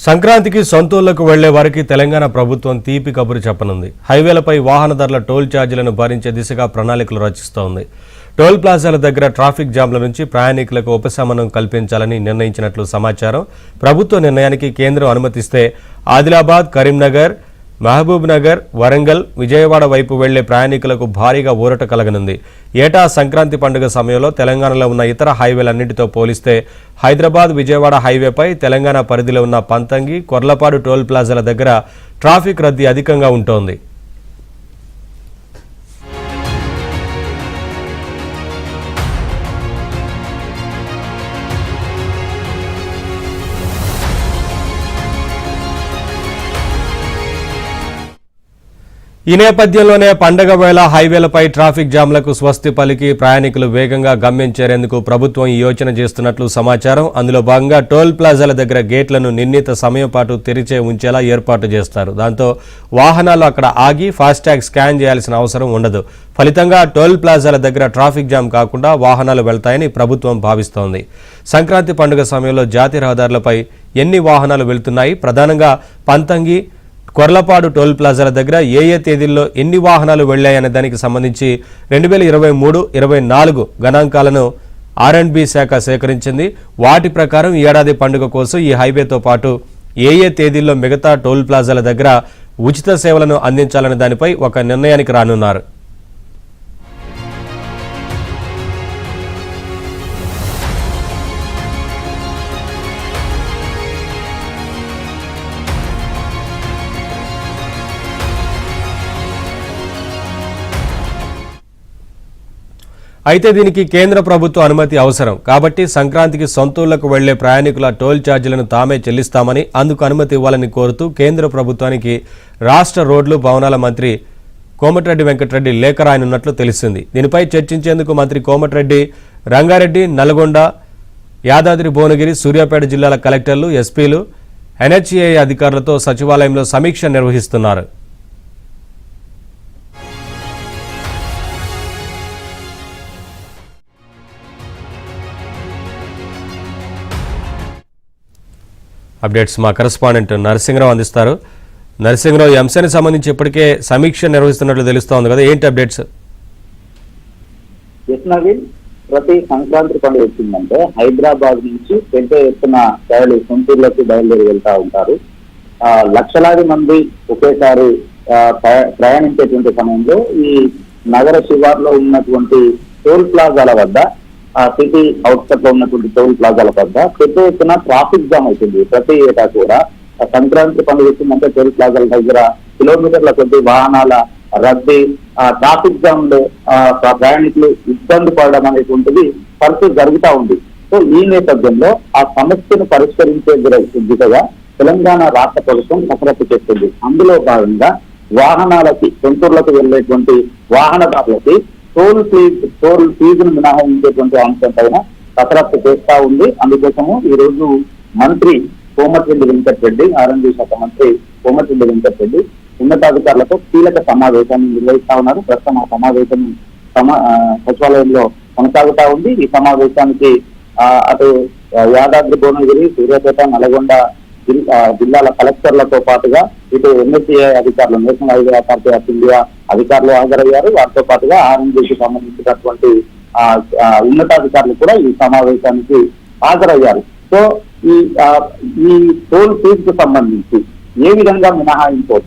సంక్రాంతికి సొంతూళ్లకు వెళ్లే వారికి తెలంగాణ ప్రభుత్వం తీపి కబురు చెప్పనుంది. హైవేలపై వాహనదారుల టోల్ ఛార్జీలను భరించే దిశగా ప్రణాళికలు రచిస్తోంది. టోల్ ప్లాజాల దగ్గర ట్రాఫిక్ జామ్ల నుంచి ప్రయాణికులకు ఉపశమనం కల్పించాలని నిర్ణయించినట్లు సమాచారం. ప్రభుత్వ నిర్ణయానికి కేంద్రం అనుమతిస్తే ఆదిలాబాద్, కరీంనగర్, మహబూబ్ నగర్, వరంగల్, విజయవాడ వైపు వెళ్లే ప్రయాణికులకు భారీగా ఊరట కలగనుంది. ఏటా సంక్రాంతి పండుగ సమయంలో తెలంగాణలో ఉన్న ఇతర హైవేలన్నింటితో పోలిస్తే హైదరాబాద్, విజయవాడ హైవేపై తెలంగాణ పరిధిలో ఉన్న పంతంగి, కొర్లపాడు టోల్ ప్లాజాల దగ్గర ట్రాఫిక్ రద్దీ అధికంగా ఉంటోంది. ఈ నేపథ్యంలోనే పండగ వేళ హైవేలపై ట్రాఫిక్ జామ్లకు స్వస్తి పలికి ప్రయాణికులు వేగంగా గమ్యం చేరేందుకు ప్రభుత్వం ఈ యోచన చేస్తున్నట్లు సమాచారం. అందులో భాగంగా టోల్ ప్లాజాల దగ్గర గేట్లను నిర్ణీత సమయం పాటు తెరిచే ఉంచేలా ఏర్పాటు చేస్తారు. దాంతో వాహనాలు అక్కడ ఆగి ఫాస్టాగ్ స్కాన్ చేయాల్సిన అవసరం ఉండదు. ఫలితంగా టోల్ ప్లాజాల దగ్గర ట్రాఫిక్ జామ్ కాకుండా వాహనాలు వెళ్తాయని ప్రభుత్వం భావిస్తోంది. సంక్రాంతి పండుగ సమయంలో జాతీయ రహదారులపై ఎన్ని వాహనాలు వెళ్తున్నాయి, ప్రధానంగా పంతంగి, కొర్లపాడు టోల్ ప్లాజాల దగ్గర ఏ తేదీల్లో ఎన్ని వాహనాలు వెళ్లాయనే దానికి సంబంధించి 2023-24 గణాంకాలను R&B శాఖ సేకరించింది. వాటి ప్రకారం ఈ ఏడాది పండుగ కోసం ఈ హైవేతో పాటు ఏ తేదీల్లో మిగతా టోల్ ప్లాజాల దగ్గర ఉచిత సేవలను అందించాలనే దానిపై ఒక నిర్ణయానికి రానున్నారు. అయితే దీనికి కేంద్ర ప్రభుత్వ అనుమతి అవసరం. కాబట్టి సంక్రాంతికి సొంతూళ్లకు వెళ్లే ప్రయాణికుల టోల్ ఛార్జీలను తామే చెల్లిస్తామని, అందుకు అనుమతి ఇవ్వాలని కోరుతూ కేంద్ర ప్రభుత్వానికి రాష్ట్ర రోడ్లు, భవనాల మంత్రి కోమటిరెడ్డి వెంకటరెడ్డి లేఖ రాయనున్నట్లు తెలిసింది. దీనిపై చర్చించేందుకు మంత్రి కోమటిరెడ్డి రంగారెడ్డి, నల్గొండ, యాదాద్రి, భువనగిరి, సూర్యాపేట జిల్లాల కలెక్టర్లు, ఎస్పీలు, NHAI అధికారులతో సచివాలయంలో సమీక్ష నిర్వహిస్తున్నారు. అప్డేట్స్ మా కరెస్పాండెంట్ నరసింహరావు అందిస్తారు. నరసింహరావు, ఈ అంశానికి సంబంధించి ఇప్పటికే సమీక్ష నిర్వహిస్తున్నట్లు తెలుస్తోంది కదా, ఏంటి అప్డేట్స్? ప్రతి సంక్రాంతి పండుగ వచ్చిందంటే హైదరాబాద్ నుంచి పెద్ద ఎత్తున సొంతూర్లకు బయలుదేరి వెళ్తా ఉంటారు. లక్షలాది మంది ఒకేసారి ప్రయాణించేటువంటి సమయంలో ఈ నగర శివార్లో ఉన్నటువంటి టోల్ ప్లాజాల వద్ద, సిటీ అవుట్స్కట్ లో ఉన్నటువంటి టోల్ ప్లాజాల వద్ద పెద్ద ఎత్తున ట్రాఫిక్ జామ్ అవుతుంది. ప్రతి ఏటా కూడా సంక్రాంతి పండుగ వచ్చిందంటే టోల్ ప్లాజాల దగ్గర కిలోమీటర్ల కొద్ది వాహనాల రద్దీ, ట్రాఫిక్ జామ్ లో ప్రయాణికులు ఇబ్బంది పడడం అనేటువంటిది పరిస్థితి జరుగుతూ ఉంది. సో ఈ నేపథ్యంలో ఆ సమస్యను పరిష్కరించే దిశగా తెలంగాణ రాష్ట్ర ప్రభుత్వం కసరత్తు చేస్తుంది. అందులో భాగంగా వాహనాలకి, సొంతూర్లకు వెళ్లేటువంటి వాహనదారులకి టోల్ ఫీజును మినహాయించేటువంటి అంశం పైన కసరత్తు చేస్తా ఉంది. అందుకోసము ఈ రోజు మంత్రి కోమటిరెడ్డి వెంకటరెడ్డి, R&B శాఖ మంత్రి కోమటిరెడ్డి వెంకటరెడ్డి ఉన్నతాధికారులతో కీలక సమావేశాన్ని నిర్వహిస్తా ఉన్నారు. ప్రస్తుతం ఆ సమావేశం సచివాలయంలో కొనసాగుతా ఉంది. ఈ సమావేశానికి అటు యాదాద్రి, భువనగిరి, సూర్యాపేట, నల్గొండ జిల్లాల కలెక్టర్లతో పాటుగా ఇటు NHAI అధికారులు, national highway authority of India అధికారులు హాజరయ్యారు. వారితో పాటుగా R&Bకి సంబంధించినటువంటి ఉన్నతాధికారులు కూడా ఈ సమావేశానికి హాజరయ్యారు. సో ఈ టోల్ ఫీజుకు సంబంధించి ఏ విధంగా మినహాయింపు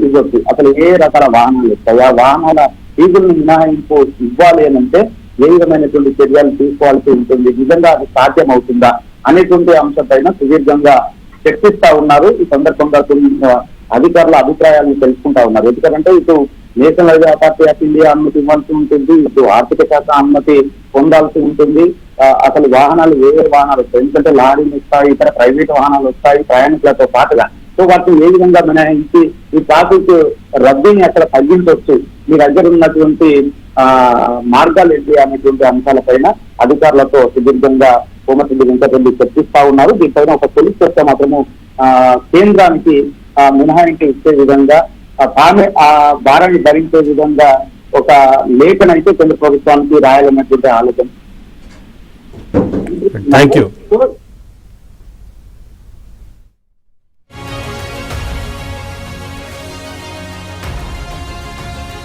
ఇవ్వచ్చు, అసలు ఏ రకాల వాహనాలు వస్తాయి, ఆ వాహనాల ఫీజులను మినహాయింపు ఇవ్వాలి అని అంటే ఏ విధమైనటువంటి చర్యలు తీసుకోవాల్సి ఉంటుంది, నిజంగా అది సాధ్యం అవుతుందా అనేటువంటి అంశం పైన సుదీర్ఘంగా చర్చిస్తా ఉన్నారు. ఈ సందర్భంగా అధికారుల అభిప్రాయాలను తెలుసుకుంటా ఉన్నారు. ఎందుకంటే ఇటు national highway authority of India అనుమతి ఇవ్వాల్సి ఉంటుంది, ఇటు ఆర్థిక శాఖ అనుమతి పొందాల్సి ఉంటుంది. అసలు వాహనాలు ఏ వాహనాలు వస్తాయి, ఎందుకంటే లారీలు వస్తాయి, ఇతర ప్రైవేట్ వాహనాలు వస్తాయి ప్రయాణికులతో పాటుగా. సో వాటిని ఏ విధంగా మినహాయించి ఈ ట్రాఫిక్ రద్దీని అక్కడ తగ్గించవచ్చు, మీ దగ్గర ఉన్నటువంటి మార్గాలు ఏంటి అనేటువంటి అంశాలపైన అధికారులతో సుదీర్ఘంగా కోమటిరెడ్డి వెంకటరెడ్డి చర్చిస్తా ఉన్నారు. దీనిపైన ఒక పోలీస్ చర్చ మాత్రము కేంద్రానికి మినహాయింపు ఇచ్చే విధంగా, తామే ఆ భారాన్ని భరించే విధంగా ఒక లేఖనైతే కేంద్ర ప్రభుత్వానికి రాయాలన్నటువంటి ఆలోచన. Thank you.